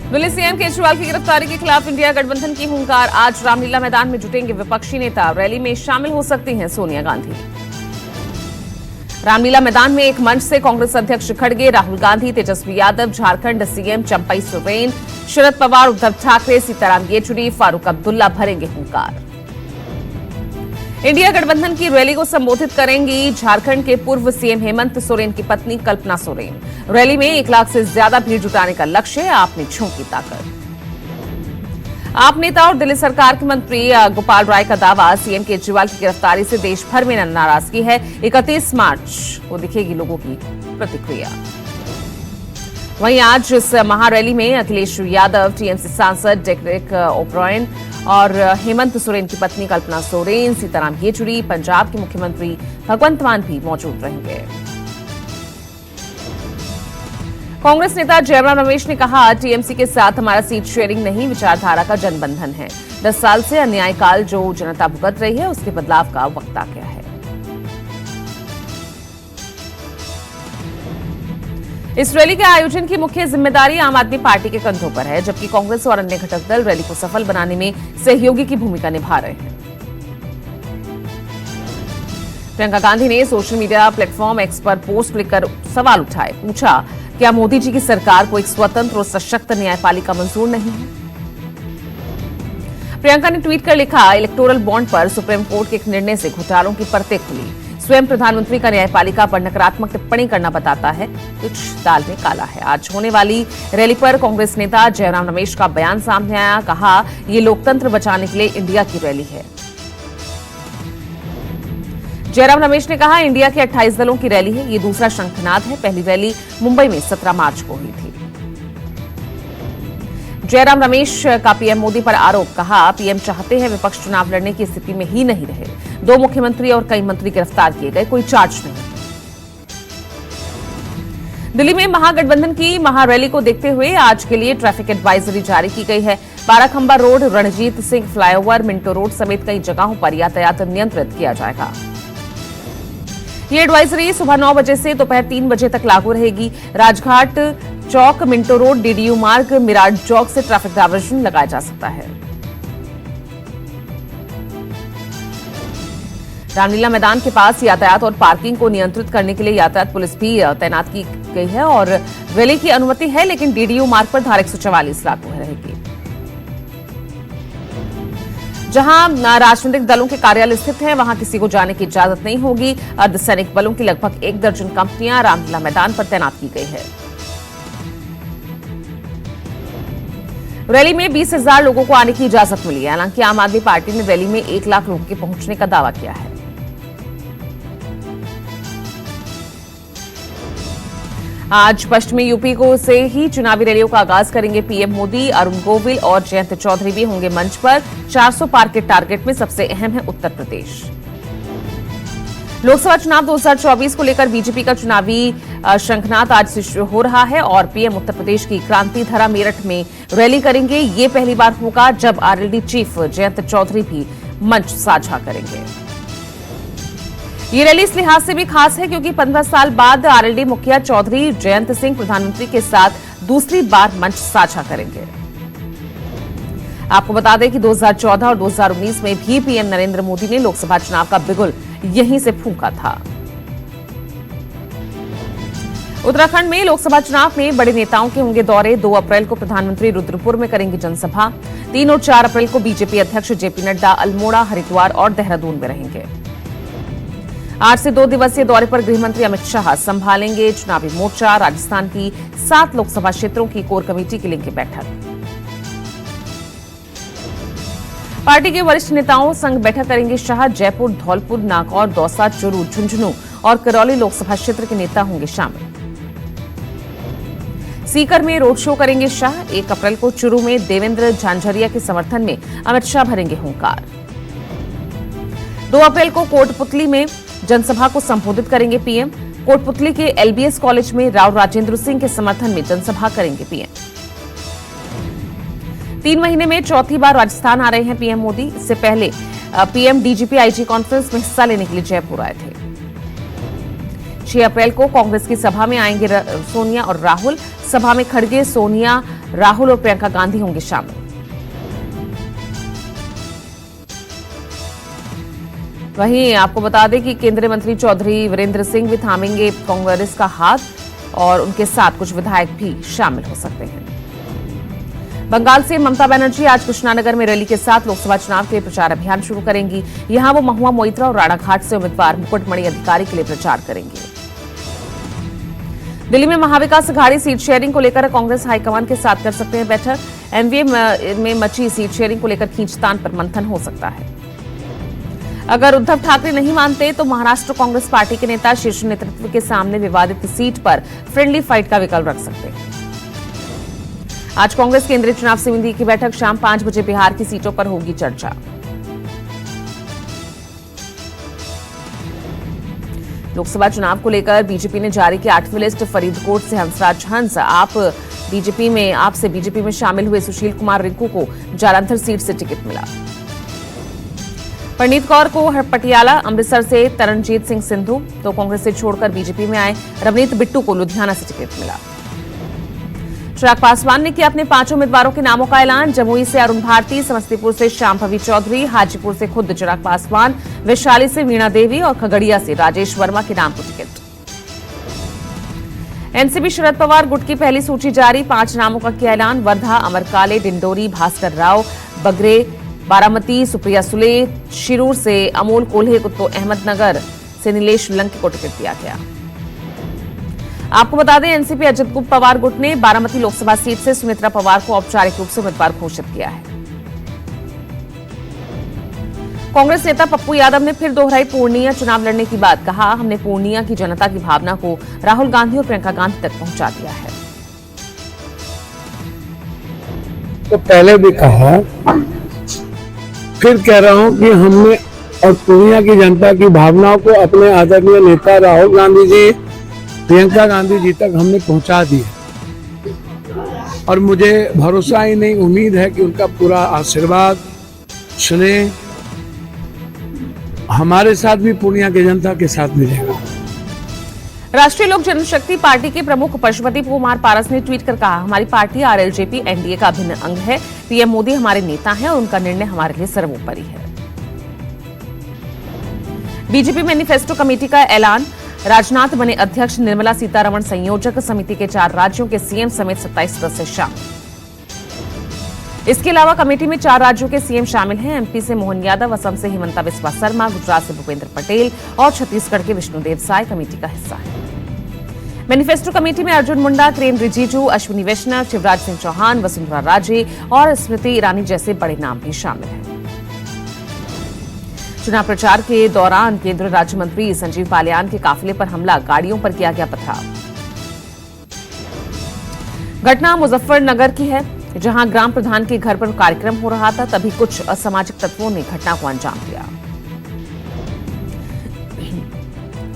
Delhi CM Kejriwal की गिरफ्तारी के खिलाफ इंडिया गठबंधन की हुंकार। आज रामलीला मैदान में जुटेंगे विपक्षी नेता। रैली में शामिल हो सकती हैं सोनिया गांधी। रामलीला मैदान में एक मंच से कांग्रेस अध्यक्ष खड़गे, राहुल गांधी, तेजस्वी यादव, झारखंड सीएम चंपई सोरेन, शरद पवार, उद्धव ठाकरे, सीताराम येचुरी, फारूक अब्दुल्ला भरेंगे हुंकार। इंडिया गठबंधन की रैली को संबोधित करेंगी झारखंड के पूर्व सीएम हेमंत सोरेन की पत्नी कल्पना सोरेन। रैली में 1 लाख से ज्यादा भीड़ जुटाने का लक्ष्य है। आप में झोंकी ताकत। आप नेता और दिल्ली सरकार के मंत्री गोपाल राय का दावा, सीएम केजरीवाल की गिरफ्तारी से देश भर में नाराजगी है। 31 मार्च को दिखेगी लोगों की प्रतिक्रिया। वहीं आज इस महारैली में अखिलेश यादव, टीएमसी सांसद डेरेक ओब्रायन और हेमंत सोरेन की पत्नी कल्पना सोरेन, सीताराम येचुरी, पंजाब के मुख्यमंत्री भगवंत मान भी मौजूद रहेंगे। कांग्रेस नेता जयराम रमेश ने कहा, टीएमसी के साथ हमारा सीट शेयरिंग नहीं, विचारधारा का जनबंधन है। 10 साल से अन्यायकाल जो जनता भुगत रही है, उसके बदलाव का वक्त आ गया है। इस रैली के आयोजन की मुख्य जिम्मेदारी आम आदमी पार्टी के कंधों पर है, जबकि कांग्रेस और अन्य घटक दल रैली को सफल बनाने में सहयोगी की भूमिका निभा रहे हैं। प्रियंका गांधी ने सोशल मीडिया प्लेटफॉर्म एक्स पर पोस्ट लिखकर सवाल उठाए। पूछा, क्या मोदी जी की सरकार को एक स्वतंत्र और सशक्त न्यायपालिका मंजूर नहीं है? प्रियंका ने ट्वीट कर लिखा, इलेक्टोरल बॉन्ड पर सुप्रीम कोर्ट के एक निर्णय से घोटालों की परतें खुली। स्वयं प्रधानमंत्री का न्यायपालिका पर नकारात्मक टिप्पणी करना बताता है कुछ दाल में काला है। आज होने वाली रैली पर कांग्रेस नेता जयराम रमेश का बयान सामने आया। कहा, ये लोकतंत्र बचाने के लिए इंडिया की रैली है। जयराम रमेश ने कहा, इंडिया के 28 दलों की रैली है। ये दूसरा शंखनाद है। पहली रैली मुंबई में 17 मार्च को हुई थी। जयराम रमेश का पीएम मोदी पर आरोप। कहा, पीएम चाहते हैं विपक्ष चुनाव लड़ने की स्थिति में ही नहीं रहे। 2 मुख्यमंत्री और कई मंत्री गिरफ्तार किए गए, कोई चार्ज नहीं। दिल्ली में महागठबंधन की महारैली को देखते हुए आज के लिए ट्रैफिक एडवाइजरी जारी की गई है। Barakhamba road, Ranjit Singh flyover, Minto road समेत कई जगहों पर यातायात नियंत्रित किया जाएगा। ये एडवाइजरी सुबह 9 बजे से दोपहर 3 बजे तक लागू रहेगी। राजघाट चौक, मिंटो रोड, डीडीयू मार्ग, मिराज चौक से ट्रैफिक डायवर्जन लगाया जा सकता है। रामलीला मैदान के पास यातायात और पार्किंग को नियंत्रित करने के लिए यातायात पुलिस भी तैनात की गई है और रैली की अनुमति है, लेकिन डीडीयू मार्ग पर धारा 144 लागू रहेगी। जहां राजनीतिक दलों के कार्यालय स्थित हैं, वहां किसी को जाने की इजाजत नहीं होगी। अर्धसैनिक बलों की लगभग 1 दर्जन कंपनियां रामलीला मैदान पर तैनात की गई है। रैली में 20,000 लोगों को आने की इजाजत मिली है। हालांकि आम आदमी पार्टी ने रैली में 1 लाख लोगों के पहुंचने का दावा किया है। आज पश्चिमी यूपी को से ही चुनावी रैलियों का आगाज करेंगे पीएम मोदी। अरुण गोविल और जयंत चौधरी भी होंगे मंच पर। 400 पार के टारगेट में सबसे अहम है उत्तर प्रदेश। लोकसभा चुनाव 2024 को लेकर बीजेपी का चुनावी शंखनाद आज से शुरू हो रहा है और पीएम उत्तर प्रदेश की क्रांतिधरा मेरठ में रैली करेंगे। ये पहली बार होगा जब आरएलडी चीफ जयंत चौधरी भी मंच साझा करेंगे। ये रैली इस लिहाज से भी खास है क्योंकि 15 साल बाद आरएलडी मुखिया चौधरी जयंत सिंह प्रधानमंत्री के साथ दूसरी बार मंच साझा करेंगे। आपको बता दें कि 2014 और 2019 में भी पीएम नरेंद्र मोदी ने लोकसभा चुनाव का बिगुल यहीं से फूंका था। उत्तराखंड में लोकसभा चुनाव में बड़े नेताओं के होंगे दौरे। 2 अप्रैल को प्रधानमंत्री रुद्रपुर में करेंगे जनसभा। 3 और 4 अप्रैल को बीजेपी अध्यक्ष जेपी नड्डा अल्मोड़ा, हरिद्वार और देहरादून में रहेंगे। 8 से 2 दिवसीय दौरे पर गृहमंत्री अमित शाह संभालेंगे चुनावी मोर्चा। राजस्थान की 7 लोकसभा क्षेत्रों की कोर कमेटी की लेंगे बैठक। पार्टी के वरिष्ठ नेताओं संग बैठक करेंगे शाह। जयपुर, धौलपुर, नागौर, दौसा, चूरू, झुंझुनू और करौली लोकसभा क्षेत्र के नेता होंगे शामिल। सीकर में रोड शो करेंगे शाह। 1 अप्रैल को चूरू में देवेंद्र झांझरिया के समर्थन में अमित शाह भरेंगे हुंकार। 2 अप्रैल को कोटपुतली में जनसभा को संबोधित करेंगे पीएम। कोटपुतली के एलबीएस कॉलेज में राव राजेंद्र सिंह के समर्थन में जनसभा करेंगे पीएम। 3 महीने में चौथी बार राजस्थान आ रहे हैं पीएम मोदी। इससे पहले पीएम डीजीपी आईजी कॉन्फ्रेंस में हिस्सा लेने के लिए जयपुर आए थे। 6 अप्रैल को कांग्रेस की सभा में आएंगे सोनिया और राहुल। सभा में खड़गे, सोनिया राहुल और प्रियंका गांधी होंगे शामिल। वहीं आपको बता दें कि केंद्रीय मंत्री चौधरी वीरेंद्र सिंह भी थामेंगे कांग्रेस का हाथ और उनके साथ कुछ विधायक भी शामिल हो सकते हैं। बंगाल से ममता बनर्जी आज कृष्णानगर में रैली के साथ लोकसभा चुनाव के लिए प्रचार अभियान शुरू करेंगी। यहां वो महुआ मोइत्रा और राणाघाट से उम्मीदवार मुकुटमणि अधिकारी के लिए प्रचार करेंगे। दिल्ली में महाविकास अघाड़ी सीट शेयरिंग को लेकर कांग्रेस हाईकमान के साथ कर सकते हैं बैठक। एमवीए में मची सीट शेयरिंग को लेकर खींचतान पर मंथन हो सकता है। अगर उद्धव ठाकरे नहीं मानते तो महाराष्ट्र कांग्रेस पार्टी के नेता शीर्ष नेतृत्व के सामने विवादित सीट पर फ्रेंडली फाइट का विकल्प रख सकते हैं। आज कांग्रेस केंद्रीय चुनाव समिति की बैठक शाम 5 बजे बिहार की सीटों पर होगी चर्चा। लोकसभा चुनाव को लेकर बीजेपी ने जारी की 8वीं लिस्ट। फरीदकोट से हंसराज हंस आपसे बीजेपी में शामिल हुए सुशील कुमार रिंकू को जालंधर सीट से टिकट मिला। परनीत कौर को पटियाला, अमृतसर से तरनजीत सिंह सिंधु तो कांग्रेस से छोड़कर बीजेपी में आए रवनीत बिट्टू को लुधियाना से टिकट मिला। चिराग पासवान ने किया अपने 5 उम्मीदवारों के नामों का ऐलान। जमुई से अरुण भारती, समस्तीपुर से शांभवी चौधरी, हाजीपुर से खुद चिराग पासवान, वैशाली से वीणा देवी और खगड़िया से राजेश वर्मा के नाम को टिकट। एनसीपी शरद पवार गुट की पहली सूची जारी। 5 नामों का किया ऐलान। वर्धा, अमरकाले, डिंडोरी, भास्कर राव, बगरे, बारामती, सुप्रिया सुले, शिरूर से अमोल कोल्हे को तो अहमदनगर से नीलेश लंकी को टिकट दिया गया। आपको बता दें एनसीपी अजित पवार गुट ने बारामती लोकसभा सीट से सुमित्रा पवार को औपचारिक रूप से उम्मीदवार घोषित किया है। कांग्रेस नेता पप्पू यादव ने फिर दोहराई पूर्णिया चुनाव लड़ने की बात। कहा, हमने पूर्णिया की जनता की भावना को राहुल गांधी और प्रियंका गांधी तक पहुंचा दिया है। तो पहले भी कहा, फिर कह रहा हूं कि हमने और पूर्णिया की जनता की भावनाओं को अपने आदरणीय नेता राहुल गांधी जी, प्रियंका गांधी जी तक हमने पहुंचा दिया और मुझे भरोसा ही नहीं, उम्मीद है कि उनका पूरा आशीर्वाद स्नेह हमारे साथ भी पूर्णिया की जनता के साथ मिलेगा। राष्ट्रीय लोक जनशक्ति पार्टी के प्रमुख पशुपति कुमार पारस ने ट्वीट कर कहा, हमारी पार्टी आरएलजेपी एनडीए का अभिन्न अंग है। पीएम मोदी हमारे नेता हैं और उनका निर्णय हमारे लिए सर्वोपरि है। बीजेपी मैनिफेस्टो कमेटी का ऐलान। राजनाथ बने अध्यक्ष, निर्मला सीतारमण संयोजक, समिति के 4 राज्यों के सीएम समेत 27 सदस्य शामिल। इसके अलावा कमेटी में 4 राज्यों के सीएम शामिल हैं। एमपी से मोहन यादव, असम से हिमंता बिस्वा शर्मा, गुजरात से भूपेंद्र पटेल और छत्तीसगढ़ के विष्णुदेव साय कमेटी का हिस्सा है। मैनिफेस्टो कमेटी में अर्जुन मुंडा, किरेन रिजिजू, अश्विनी वैष्णव, शिवराज सिंह चौहान, वसुंधरा राजे और स्मृति ईरानी जैसे बड़े नाम भी शामिल हैं। चुनाव प्रचार के दौरान केंद्रीय राज्य मंत्री संजीव बालियान के काफिले पर हमला, गाड़ियों पर किया गया पथराव। घटना मुजफ्फरनगर की है, जहां ग्राम प्रधान के घर पर कार्यक्रम हो रहा था, तभी कुछ असामाजिक तत्वों ने घटना को अंजाम दिया।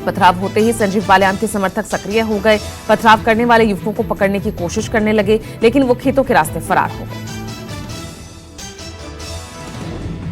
पथराव होते ही संजीव बालियान के समर्थक सक्रिय हो गए। पथराव करने वाले युवकों को पकड़ने की कोशिश करने लगे, लेकिन वो खेतों के रास्ते फरार हो गए।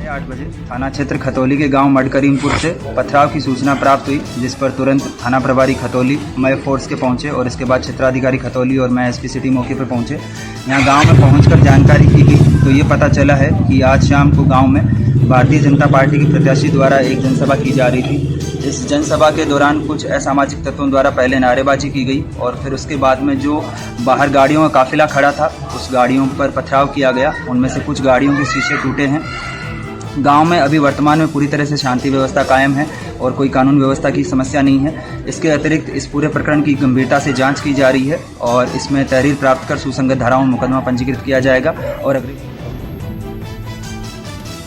8 बजे थाना क्षेत्र खतौली के गांव मडकरीमपुर से पथराव की सूचना प्राप्त हुई, जिस पर तुरंत थाना प्रभारी खतौली, मैं फोर्स के पहुंचे और इसके बाद क्षेत्राधिकारी खतौली और मैं एसपी सिटी मौके पर पहुंचे। यहां गांव में पहुंचकर जानकारी की गई तो ये पता चला है कि आज शाम को गांव में भारतीय जनता पार्टी के प्रत्याशी द्वारा एक जनसभा की जा रही थी। इस जनसभा के दौरान कुछ असामाजिक तत्वों द्वारा पहले नारेबाजी की गई और फिर उसके बाद में जो बाहर गाड़ियों का काफिला खड़ा था उस गाड़ियों पर पथराव किया गया। उनमें से कुछ गाड़ियों के शीशे टूटे हैं। गांव में अभी वर्तमान में पूरी तरह से शांति व्यवस्था कायम है और कोई कानून व्यवस्था की समस्या नहीं है। इसके अतिरिक्त इस पूरे प्रकरण की गंभीरता से जांच की जा रही है और इसमें तहरीर प्राप्त कर सुसंगत धाराओं में मुकदमा पंजीकृत किया जाएगा। और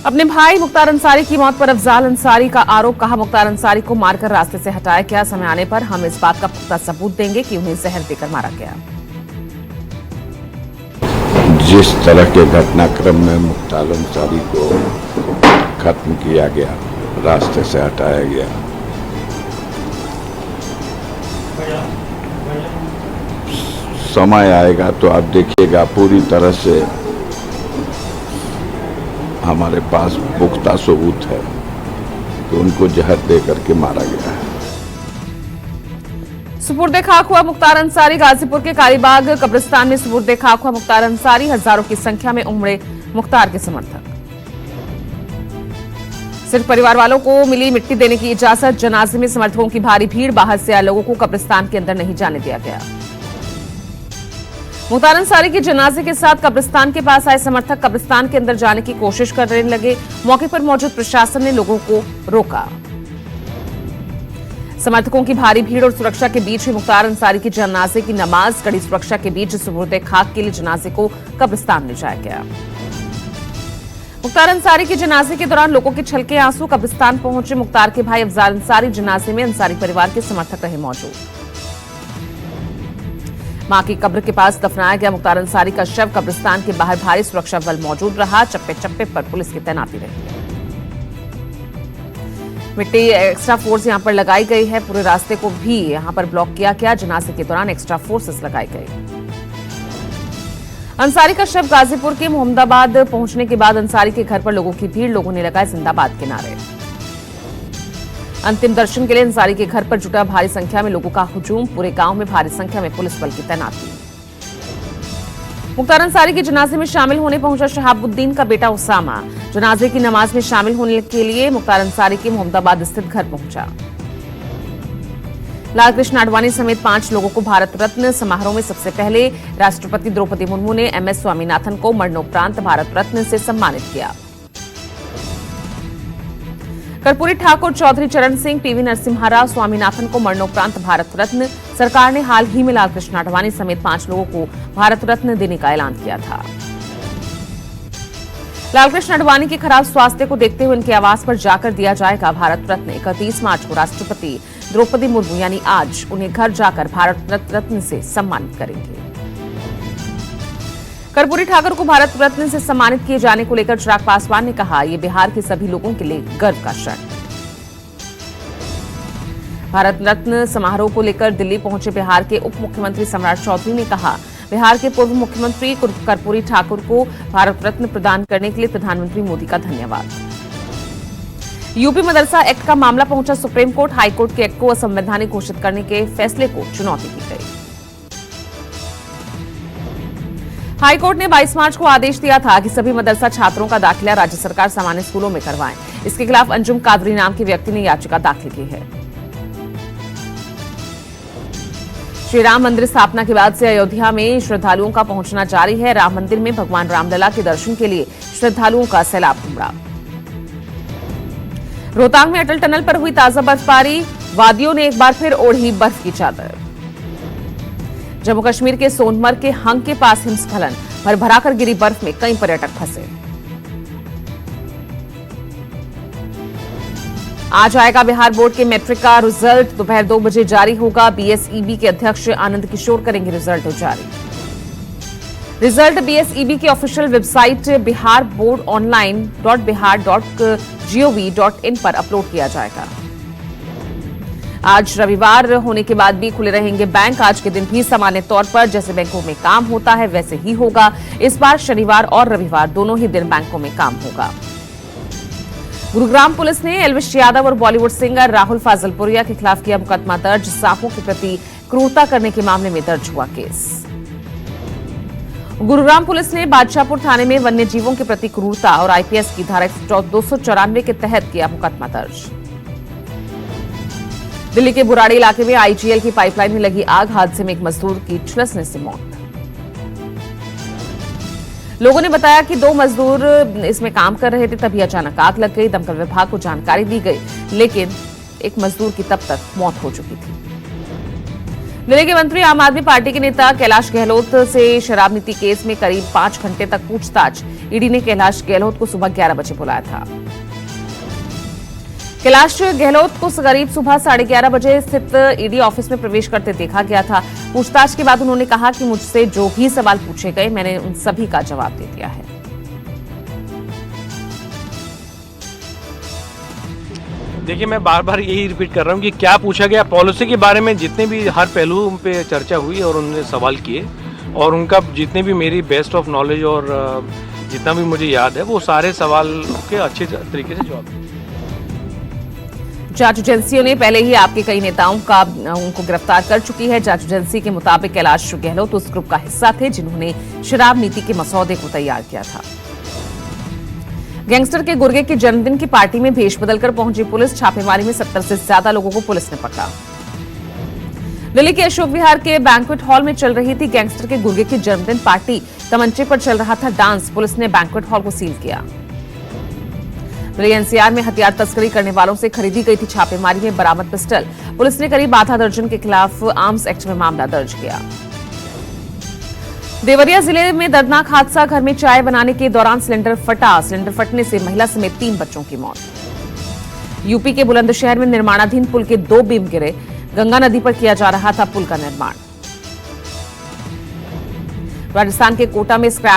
अपने भाई मुख्तार अंसारी की मौत पर अफजाल अंसारी का आरोप। कहा, मुख्तार अंसारी को मारकर रास्ते से हटाया गया। समय आने पर हम इस बात का पुख्ता सबूत देंगे कि उन्हें जहर देकर मारा गया। जिस तरह के घटनाक्रम में मुख्तार अंसारी को खत्म किया गया, रास्ते से हटाया गया, समय आएगा तो आप देखिएगा पूरी तरह से हमारे पास पुख्ता सबूत है कि उनको जहर दे करके मारा गया है। सुपुर्दे खाक हुआ मुख्तार अंसारी। गाजीपुर के कालीबाग कब्रिस्तान में सुपुर्दे खाक हुआ मुख्तार अंसारी। हजारों की संख्या में उमड़े मुख्तार के समर्थक। सिर्फ परिवार वालों को मिली मिट्टी देने की इजाजत। जनाजे में समर्थकों की भारी भीड़। बाहर से आए लोगों को कब्रिस्तान के अंदर नहीं जाने दिया गया। मुख्तार अंसारी के जनाजे के साथ कब्रिस्तान के पास आए समर्थक कब्रिस्तान के अंदर जाने की कोशिश करने लगे। मौके पर मौजूद प्रशासन ने लोगों को रोका। समर्थकों की भारी भीड़ और सुरक्षा के बीच ही मुख्तार अंसारी की जनाजे की नमाज कड़ी सुरक्षा के बीच सुपुर्दे खाक के लिए जनाजे को कब्रिस्तान ले जाया गया। मुख्तार अंसारी के जनाजे के दौरान लोगों के छलके आंसू। कब्रिस्तान पहुंचे मुख्तार के भाई अफजाल अंसारी। जनाजे में अंसारी परिवार के समर्थक रहे मौजूद। मां की कब्र के पास दफनाया गया मुख्तार अंसारी का शव। कब्रिस्तान के बाहर भारी सुरक्षा बल मौजूद रहा। चप्पे चप्पे पर पुलिस की तैनाती रही। मिट्टी एक्स्ट्रा फोर्स यहां पर लगाई गई है। पूरे रास्ते को भी यहां पर ब्लॉक किया गया। जनाजे के दौरान एक्स्ट्रा फोर्सेस लगाई गई। अंसारी का शव गाजीपुर के मोहम्मदाबाद पहुंचने के बाद अंसारी के घर पर लोगों की भीड़। लोगों ने लगाए जिंदाबाद के नारे। अंतिम दर्शन के लिए अंसारी के घर पर जुटा भारी संख्या में लोगों का हुजूम। पूरे गांव में भारी संख्या में पुलिस बल की तैनाती। मुख्तार अंसारी के जनाजे में शामिल होने पहुंचा शहाबुद्दीन का बेटा उसामा। जनाजे की नमाज में शामिल होने के लिए मुख्तार अंसारी के मोहम्मदाबाद स्थित घर पहुंचा। लालकृष्ण आडवाणी समेत 5 लोगों को भारत रत्न। समारोह में सबसे पहले राष्ट्रपति द्रौपदी मुर्मू ने MS स्वामीनाथन को मरणोपरांत भारत रत्न से सम्मानित किया। कर्पूरी ठाकुर, चौधरी चरण सिंह, PV नरसिम्हा राव, स्वामीनाथन को मरणोपरांत भारत रत्न। सरकार ने हाल ही में लालकृष्ण आडवाणी समेत 5 लोगों को भारत रत्न देने का ऐलान किया था। लालकृष्ण आडवाणी के खराब स्वास्थ्य को देखते हुए उनके आवास पर जाकर दिया जाएगा भारत रत्न। 31 मार्च को राष्ट्रपति द्रौपदी मुर्मू यानी आज उन्हें घर जाकर भारत रत्न से सम्मानित करेंगे। कर्पूरी ठाकुर को भारत रत्न से सम्मानित किए जाने को लेकर चिराग पासवान ने कहा, यह बिहार के सभी लोगों के लिए गर्व का क्षण। भारत रत्न समारोह को लेकर दिल्ली पहुंचे बिहार के उप मुख्यमंत्री सम्राट चौधरी ने कहा, बिहार के पूर्व मुख्यमंत्री कर्पूरी ठाकुर को भारत रत्न प्रदान करने के लिए प्रधानमंत्री मोदी का धन्यवाद। यूपी मदरसा एक्ट का मामला पहुंचा सुप्रीम कोर्ट। हाईकोर्ट के एक्ट को असंवैधानिक घोषित करने के फैसले को चुनौती दी गई। हाईकोर्ट ने 22 मार्च को आदेश दिया था कि सभी मदरसा छात्रों का दाखिला राज्य सरकार सामान्य स्कूलों में करवाएं। इसके खिलाफ अंजुम कादरी नाम के व्यक्ति ने याचिका दाखिल की है। श्री राम मंदिर स्थापना के बाद से अयोध्या में श्रद्धालुओं का पहुंचना जारी है। राम मंदिर में भगवान रामलला के दर्शन के लिए श्रद्धालुओं का सैलाब उमड़ा। रोहतांग में अटल टनल पर हुई ताजा बर्फबारी। वादियों ने एक बार फिर ओढ़ी बर्फ की चादर। जम्मू कश्मीर के सोनमर्ग के हंग के पास हिमस्खलन। भरभराकर गिरी बर्फ में कई पर्यटक फंसे। आज आएगा बिहार बोर्ड के मैट्रिक का रिजल्ट। दोपहर 2 बजे जारी होगा। BSEB के अध्यक्ष आनंद किशोर करेंगे रिजल्ट जारी। रिजल्ट BSEB की official website Bihar board online.bihar.gov.in पर अपलोड किया जाएगा। आज रविवार होने के बाद भी खुले रहेंगे बैंक। आज के दिन भी सामान्य तौर पर जैसे बैंकों में काम होता है वैसे ही होगा। इस बार शनिवार और रविवार दोनों ही दिन बैंकों में काम होगा। गुरुग्राम पुलिस ने एल्विश यादव और बॉलीवुड सिंगर राहुल फाजलपुरिया के खिलाफ किया मुकदमा दर्ज। सांपों के प्रति क्रूरता करने के मामले में दर्ज हुआ केस। गुरुग्राम पुलिस ने बादशाहपुर थाने में वन्य जीवों के प्रति क्रूरता और IPS की धारा 294 के तहत किया मुकदमा दर्ज। दिल्ली के बुराड़ी इलाके में IGL की पाइपलाइन में लगी आग। हादसे में एक मजदूर की झुलसने से मौत। लोगों ने बताया कि 2 मजदूर इसमें काम कर रहे थे, तभी अचानक आग लग गई। दमकल विभाग को जानकारी दी गई, लेकिन एक मजदूर की तब तक मौत हो चुकी थी। दिल्ली के मंत्री आम आदमी पार्टी के नेता कैलाश गहलोत से शराब नीति केस में करीब 5 घंटे तक पूछताछ। ईडी ने कैलाश गहलोत को सुबह 11 बजे बुलाया था। कैलाश गहलोत को करीब सुबह 11:30 बजे स्थित ईडी ऑफिस में प्रवेश करते देखा गया था। पूछताछ के बाद उन्होंने कहा कि मुझसे जो भी सवाल पूछे गए मैंने उन सभी का जवाब दे दिया है। देखिए, मैं बार बार यही रिपीट कर रहा हूँ कि क्या पूछा गया। पॉलिसी के बारे में जितने भी हर पहलू पे चर्चा हुई और उन्होंने सवाल किए और उनका जितने भी मेरी बेस्ट ऑफ नॉलेज और जितना भी मुझे याद है वो सारे सवाल के अच्छे तरीके से जवाब। जांच एजेंसियों ने पहले ही आपके कई नेताओं उनको गिरफ्तार कर चुकी है। जांच एजेंसी के मुताबिक कैलाश गहलोत उस ग्रुप का हिस्सा थे जिन्होंने शराब नीति के मसौदे को तैयार किया था। गैंगस्टर के गुर्गे के जन्मदिन की पार्टी में भेष बदलकर पहुंची पुलिस। छापेमारी में 70 से ज्यादा लोगों को पुलिस ने पकड़ा। दिल्ली के अशोक विहार के बैंक्वेट हॉल में चल रही थी गैंगस्टर के गुर्गे की जन्मदिन पार्टी। तमंचे पर चल रहा था डांस। पुलिस ने बैंक्वेट हॉल को सील किया। दिल्ली एनसीआर में हथियार तस्करी करने वालों से खरीदी गई थी छापेमारी में बरामद पिस्टल। पुलिस ने करीब आधा दर्जन के खिलाफ आर्म्स एक्ट में मामला दर्ज किया। देवरिया जिले में दर्दनाक हादसा। घर में चाय बनाने के दौरान सिलेंडर फटा। सिलेंडर फटने से महिला समेत 3 बच्चों की मौत। यूपी के बुलंदशहर में निर्माणाधीन पुल के 2 बीम गिरे। गंगा नदी पर किया जा रहा था पुल का निर्माण। राजस्थान के कोटा में स्क्रैप